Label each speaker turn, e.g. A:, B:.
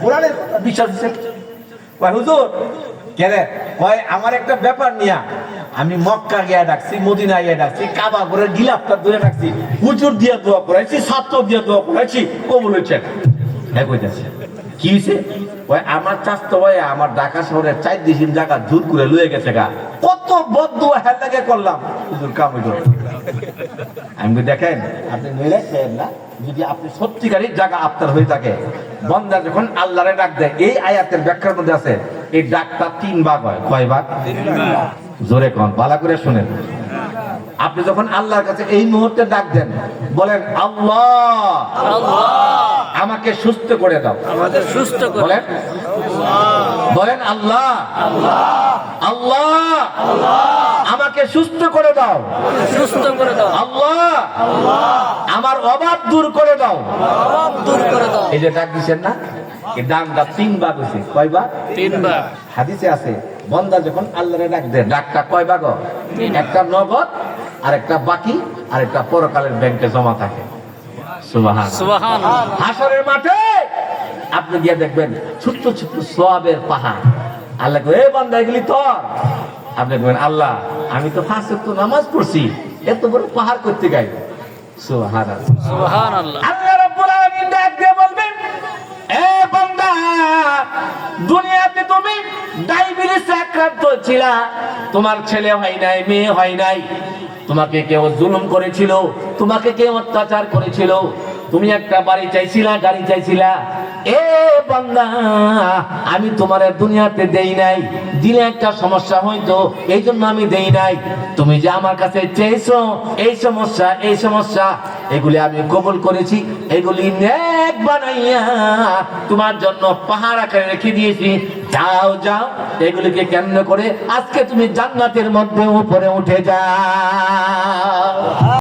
A: কোরআনের বিশ্বাস দিচ্ছে। কয় হুজুর কেরে কয় আমার একটা ব্যাপার নিয়া আমি মক্কা গিয়া ডাকছি, মদিনা গিয়া ডাকছি, কাবা করে গিলাফটা ধরে ডাকছি, হুজুর দিয়া দোয়া করাইছি, ছাত্র দিয়া দোয়া করাইছি, কবুল হয়েছে। হ্যাঁ কইতাছে কি হয়েছে? ওই আমার চাস্তো ভাই আমার ঢাকা শহরের 4 দিন জায়গা দূর করে লয়ে গেছে গা, কত বদদুয়া হের লাগে করলাম, হুজুর কাম হইল। আমি দেখেন আপনি নইলে না, যদি আপনি সত্যিকারই জায়গা আপনার হয়ে থাকে, বন্দা যখন আল্লাহরে ডাক দেয়, এই আয়াতের ব্যাখ্যার মধ্যে আছে এই ডাকটা 3 ভাগ হয়। কয় ভাগ? 3 ভাগ। জোরে কোন, ভালো করে শুনেন। আপনি যখন আল্লাহর কাছে এই মুহূর্তে ডাক দেন, বলেন আল্লাহ আমাকে সুস্থ করে দাও,
B: আমাদের সুস্থ করে
A: বলেন বলেন আল্লাহ আল্লাহ আমাকে সুস্থ করে দাও,
B: সুস্থ করে দাও,
A: আল্লাহ আমার অভাব দূর করে দাও,
B: অভাব দূর করে দাও।
A: এই যে ডাক দিচ্ছেন না, এই ডাকটা 3 ভাগ হয়েছে। কয় ভাগ?
B: 3 ভাগ।
A: হাদিসে আছে বান্দা যখন আল্লাহরে ডাক দেয়, ডাকটা কয় ভাগ? একটা নগদ, আর একটা বাকি, আর একটা পরকালের ব্যাংকে জমা থাকে। সুবহানাল্লাহ
B: সুবহানাল্লাহ।
A: হাসরের মাঠে আপনি গিয়ে দেখবেন ছোট্ট ছোট্ট সওয়াবের পাহাড়। আল্লাহ কয় এ বান্দা এগুলি তোর। আপনি বলবেন আল্লাহ আমি তো 5 ওয়াক্ত নামাজ পড়ছি, এত বড় পাহাড় করতে গাই। সুবহানাল্লাহ
B: সুবহানাল্লাহ।
A: আল্লাহ রাব্বুল আলামিন ডাক দিয়ে বলবেন এ বান্দা দুনিয়াতে তুমি ডায়াবেটিসে আক্রান্ত ছিলা, তোমার ছেলে হয় নাই, মেয়ে হয় নাই, তোমাকে কেউ জুলুম করেছিল, তোমাকে কেউ অত্যাচার করেছিল, তুমি একটা বাড়ি চাইছিলা, গাড়ি চাইছিলা, এ বান্দা আমি তোমার দুনিয়াতে দেই নাই, দিলে একটা সমস্যা হইতো এই জন্য আমি দেই নাই। তুমি যে আমার কাছে চেয়েছো এই সমস্যা এই সমস্যা, এগুলি আমি কবুল করেছি, এগুলি নেক বানাইয়া তোমার জন্য পাহাড় আকারে রেখে দিয়েছি। যাও যাও এগুলিকে কেন্দ্র করে আজকে তুমি জান্নাতের মধ্যে উপরে উঠে যাও।